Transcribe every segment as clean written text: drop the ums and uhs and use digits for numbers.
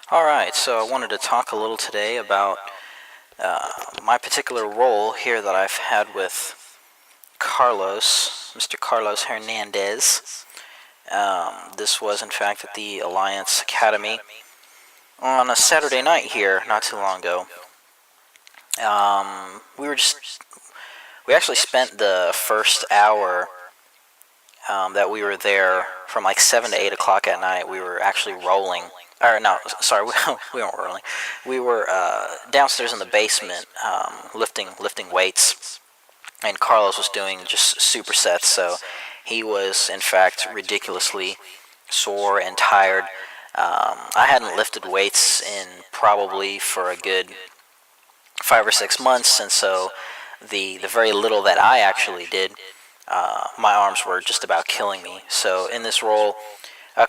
Alright, so I wanted to talk a little today about my particular role here that I've had with Carlos, Mr. Carlos Hernandez. This was, in fact, at the Alliance Academy on a Saturday night here, not too long ago. We actually spent the first hour that we were there from like 7 to 8 o'clock at night. We were actually rolling. Or no, sorry, we weren't rolling. We were downstairs in the basement lifting weights, and Carlos was doing just supersets. So he was, in fact, ridiculously sore and tired. I hadn't lifted weights in probably for a good 5 or 6 months, and so the very little that I actually did, my arms were just about killing me. So in this role,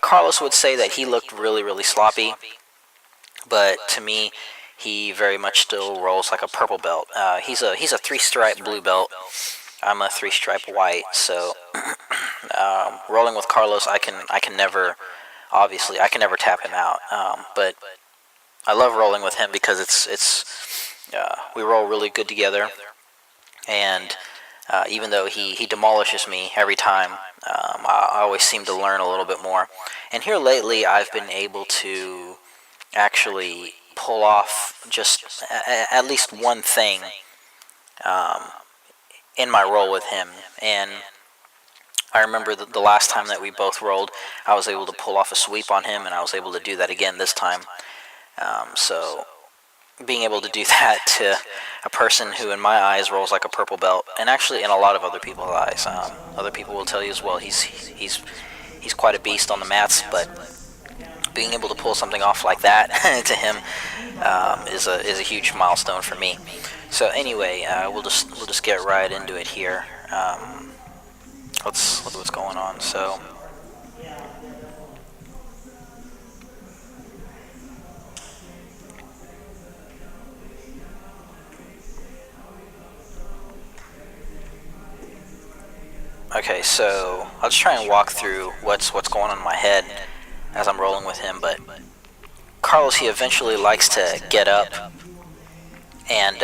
Carlos would say that he looked really, really sloppy, but to me, he very much still rolls like a purple belt. He's a 3-stripe blue belt. I'm a 3-stripe white. So rolling with Carlos, I can never, obviously, I can never tap him out. But I love rolling with him because we roll really good together, and even though he demolishes me every time, I always seem to learn a little bit more. And here lately, I've been able to actually pull off just at least one thing in my role with him. And I remember the last time that we both rolled, I was able to pull off a sweep on him, and I was able to do that again this time. So being able to do that to a person who in my eyes rolls like a purple belt, and actually in a lot of other people's eyes, other people will tell you as well, he's quite a beast on the mats, but being able to pull something off like that to him is a huge milestone for me. So anyway, we'll just get right into it here. Let's look what's going on. So okay, so I'll just try and walk through what's going on in my head as I'm rolling with him. But Carlos, he eventually likes to get up and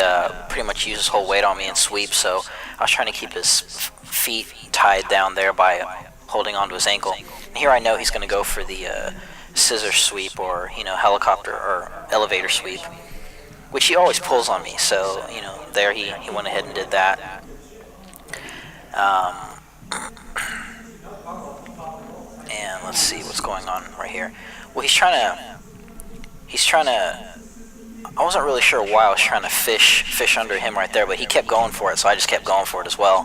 pretty much use his whole weight on me and sweep. So I was trying to keep his feet tied down there by holding onto his ankle. And here I know he's going to go for the scissor sweep, or helicopter or elevator sweep, which he always pulls on me. So there he went ahead and did that. And let's see what's going on right here. Well, he's trying to, I wasn't really sure why I was trying to fish under him right there, but he kept going for it, so I just kept going for it as well,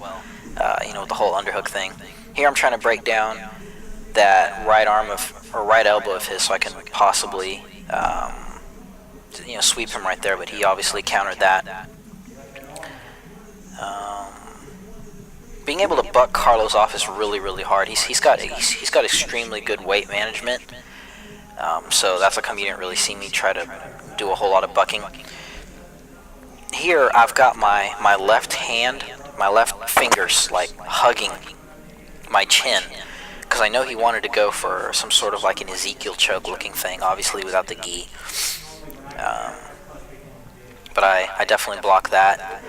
with the whole underhook thing. Here I'm trying to break down that right elbow of his so I can possibly, sweep him right there, but he obviously countered that. Being able to buck Carlos off is really, really hard. He's got extremely good weight management, so that's how come you didn't really see me try to do a whole lot of bucking. Here I've got my left hand, my left fingers like hugging my chin, because I know he wanted to go for some sort of like an Ezekiel choke looking thing, obviously without the gi. But I definitely block that.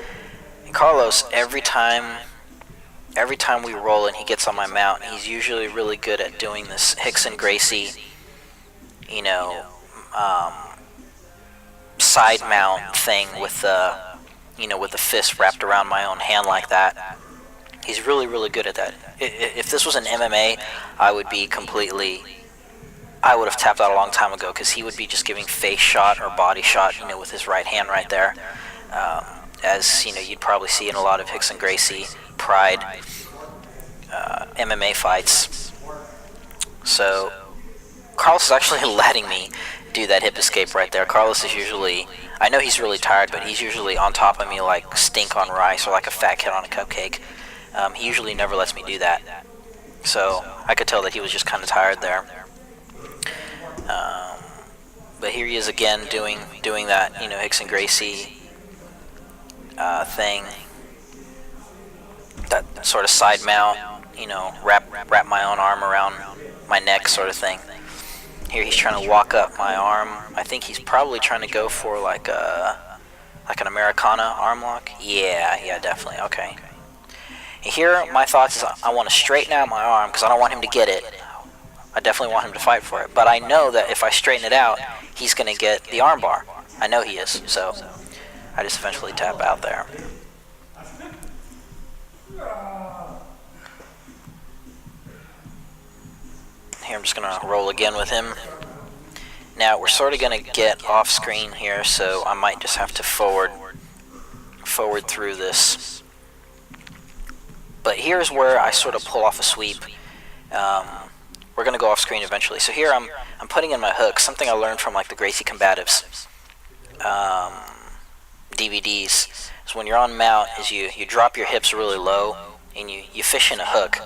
And Carlos, every time we roll and he gets on my mount, he's usually really good at doing this Rickson Gracie, side mount thing with the fist wrapped around my own hand like that. He's really, really good at that. If this was an MMA, I would have tapped out a long time ago, because he would be just giving face shot or body shot, with his right hand right there. As you'd probably see in a lot of Rickson Gracie Pride MMA fights. So Carlos is actually letting me do that hip escape right there. Carlos is usually, I know he's really tired, but he's usually on top of me like stink on rice or like a fat kid on a cupcake. He usually never lets me do that. So I could tell that he was just kind of tired there. But here he is again doing that, Rickson Gracie thing. That sort of side mount, wrap my own arm around my neck sort of thing. Here he's trying to walk up my arm. I think he's probably trying to go for like an Americana arm lock. Yeah, definitely. Okay. Here, my thoughts is I want to straighten out my arm because I don't want him to get it. I definitely want him to fight for it. But I know that if I straighten it out, he's going to get the arm bar. I know he is. So I just eventually tap out there. Here, I'm just going to roll again with him. Now, we're sort of going to get off screen here, so I might just have to forward through this. But here's where I sort of pull off a sweep. We're going to go off screen eventually. So here I'm putting in my hook, something I learned from like the Gracie Combatives DVDs. So when you're on mount, is you drop your hips really low and you fish in a hook.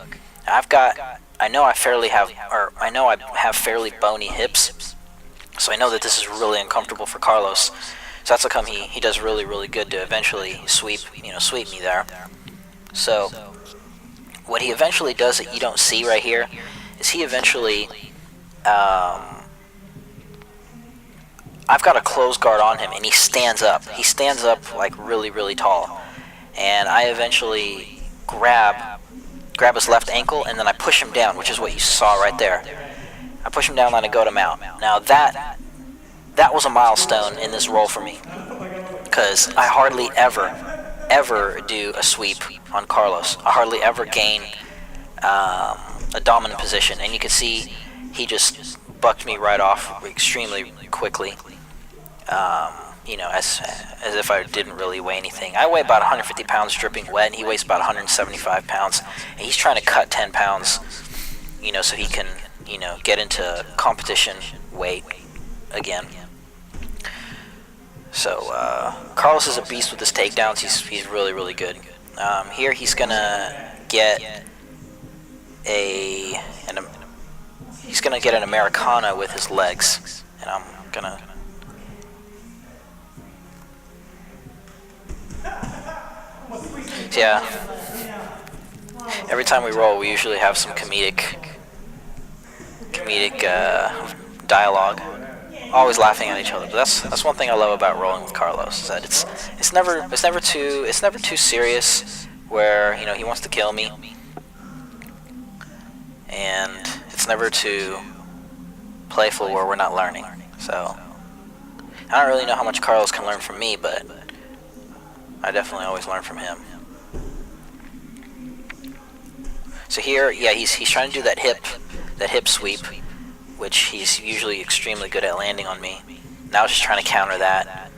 I know I have fairly bony hips, so I know that this is really uncomfortable for Carlos. So that's how come he does really, really good to eventually sweep me there. So what he eventually does that you don't see right here is he eventually, I've got a close guard on him and he stands up. He stands up like really, really tall. And I eventually grab his left ankle and then I push him down, which is what you saw right there. I push him down and I go to mount. Now that was a milestone in this role for me, because I hardly ever do a sweep on Carlos. I hardly ever gain a dominant position, and you can see he just bucked me right off extremely quickly. As if I didn't really weigh anything. I weigh about 150 pounds dripping wet, and he weighs about 175 pounds, and he's trying to cut 10 pounds, so he can, get into competition weight again. So Carlos is a beast with his takedowns. He's really, really good. Here he's gonna get an Americana with his legs, and I'm gonna. So yeah. Every time we roll, we usually have some comedic dialogue. Always laughing at each other. But that's one thing I love about rolling with Carlos, is that it's never too serious where he wants to kill me, and it's never too playful where we're not learning. So I don't really know how much Carlos can learn from me, but I definitely always learn from him. So here, yeah, he's trying to do that hip sweep, which he's usually extremely good at landing on me. Now I was just trying to counter that.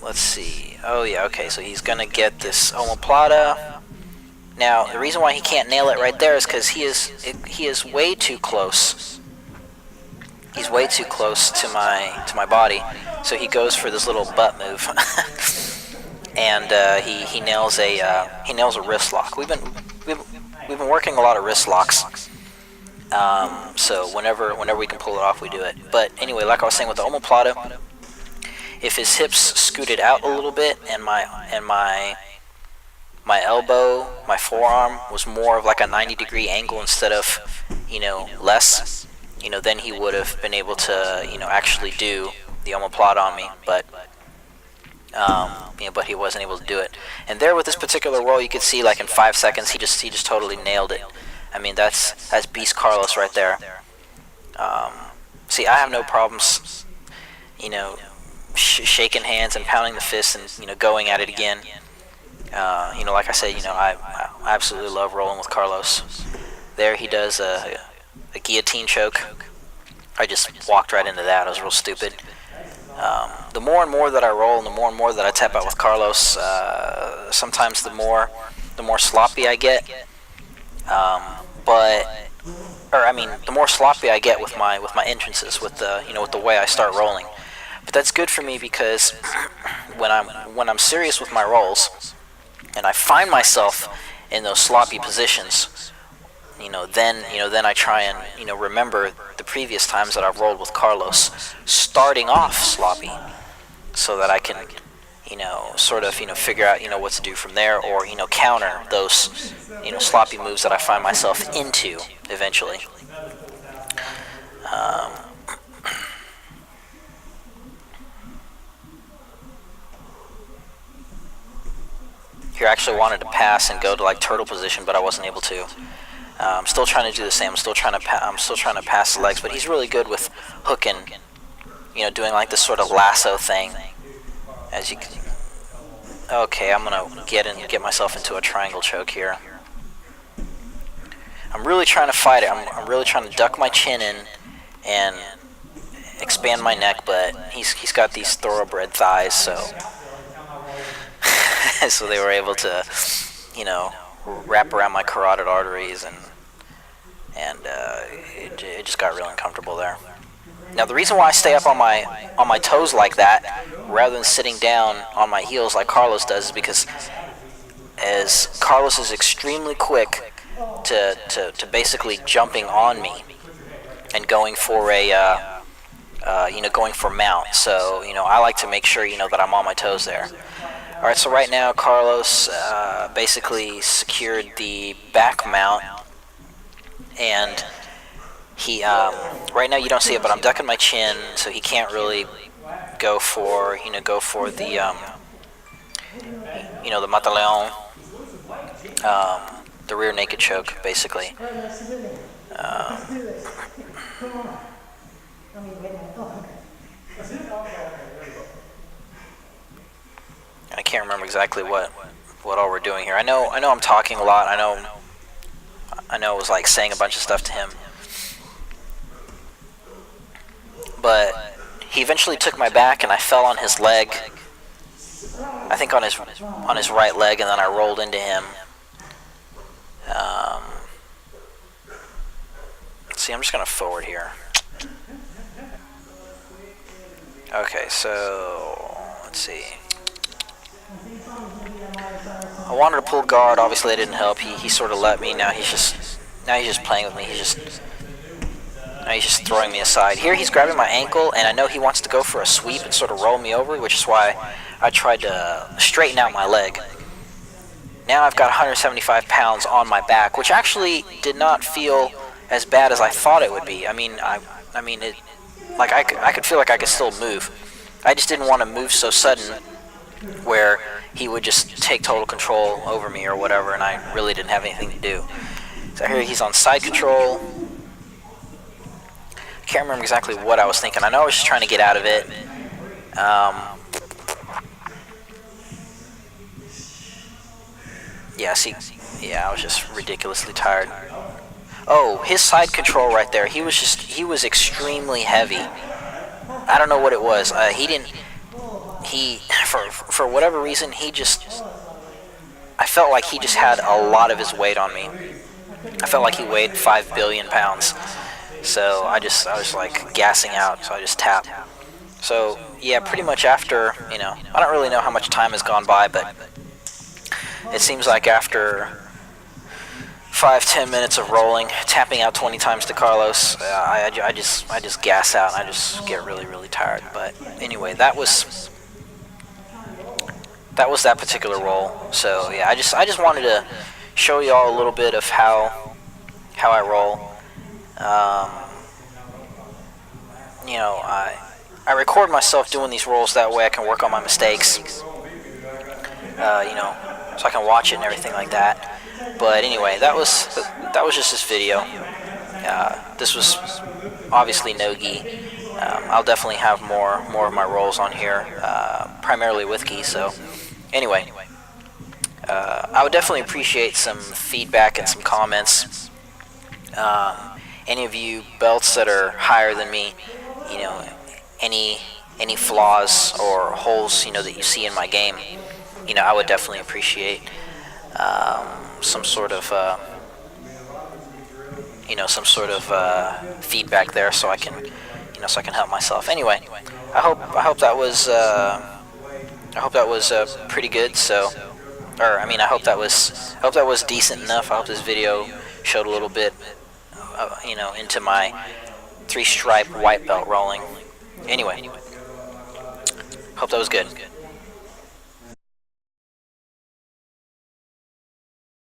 Let's see. Oh yeah, okay, so he's gonna get this omoplata. Now the reason why he can't nail it right there is because he is way too close. He's way too close to my body, so he goes for this little butt move, and he nails a wrist lock. We've been working a lot of wrist locks. So whenever we can pull it off, we do it. But anyway, like I was saying with the omoplata, if his hips scooted out a little bit and my elbow, my forearm was more of like a 90-degree angle instead of less, then he would have been able to actually do the omoplata on me. But but he wasn't able to do it. And there with this particular roll, you could see like in 5 seconds he just totally nailed it. I mean, that's Beast Carlos right there. See, I have no problems, shaking hands and pounding the fist and going at it again. Like I said, I absolutely love rolling with Carlos. There he does a guillotine choke. I just walked right into that. I was real stupid. The more and more that I roll, and the more that I tap out with Carlos, sometimes the more sloppy I get. The more sloppy I get with my entrances, with the way I start rolling. But that's good for me because when I'm serious with my rolls, and I find myself in those sloppy positions, then I try and remember the previous times that I've rolled with Carlos, starting off sloppy, so that I can figure out what to do from there, or counter those sloppy moves that I find myself into eventually. here. I actually wanted to pass and go to like turtle position, but I wasn't able to. I'm still trying to do the same. I'm still trying to pass the legs, but he's really good with hooking. You know, doing like this sort of lasso thing. As you can. Okay, I'm gonna get myself into a triangle choke here. I'm really trying to fight it. I'm really trying to duck my chin in and expand my neck, but he's got these thoroughbred thighs, so so they were able to, you know, wrap around my carotid arteries, and it just got real uncomfortable there. Now the reason why I stay up on my toes like that rather than sitting down on my heels like Carlos does is because as Carlos is extremely quick to basically jumping on me and going for a going for mount. So, you know, I like to make sure, you know, that I'm on my toes there. Alright, so right now Carlos basically secured the back mount, and he right now you don't see it, but I'm ducking my chin, so he can't really go for the the mataleon, the rear naked choke, basically. I can't remember exactly what all we're doing here. I know I'm talking a lot. I know it was like saying a bunch of stuff to him, but he eventually took my back, and I fell on his leg. I think on his right leg, and then I rolled into him. Let's see, I'm just gonna forward here. Okay, so let's see. I wanted to pull guard. Obviously, that didn't help. He sort of let me. Now he's just playing with me. He's just throwing me aside. Here he's grabbing my ankle, and I know he wants to go for a sweep and sort of roll me over, which is why I tried to straighten out my leg. Now I've got 175 pounds on my back, which actually did not feel as bad as I thought it would be. I mean, I could feel like I could still move. I just didn't want to move so sudden where he would just take total control over me or whatever, and I really didn't have anything to do. So here he's on side control. Can't remember exactly what I was thinking. I know I was just trying to get out of it. I was just ridiculously tired. Oh, his side control right there. He was extremely heavy. I don't know what it was. For whatever reason, I felt like he just had a lot of his weight on me. I felt like he weighed 5 billion pounds. So I was like gassing out, so I just tapped. So yeah, pretty much after, I don't really know how much time has gone by, but it seems like after 5-10 minutes of rolling, tapping out 20 times to Carlos, I just gas out, and I just get really, really tired. But anyway, that was that particular roll. So yeah, I just wanted to show you all a little bit of how I roll. I record myself doing these rolls, that way I can work on my mistakes. So I can watch it and everything like that. But anyway, that was just this video. This was obviously no-gi. I'll definitely have more of my rolls on here, primarily with gi. So anyway, I would definitely appreciate some feedback and some comments. Any of you belts that are higher than me, any flaws or holes that you see in my game, I would definitely appreciate some sort of feedback there, so I can help myself. Anyway, I hope that was pretty good. So, I hope that was decent enough. I hope this video showed a little bit, into my 3-stripe white belt rolling. Anyway, hope that was good.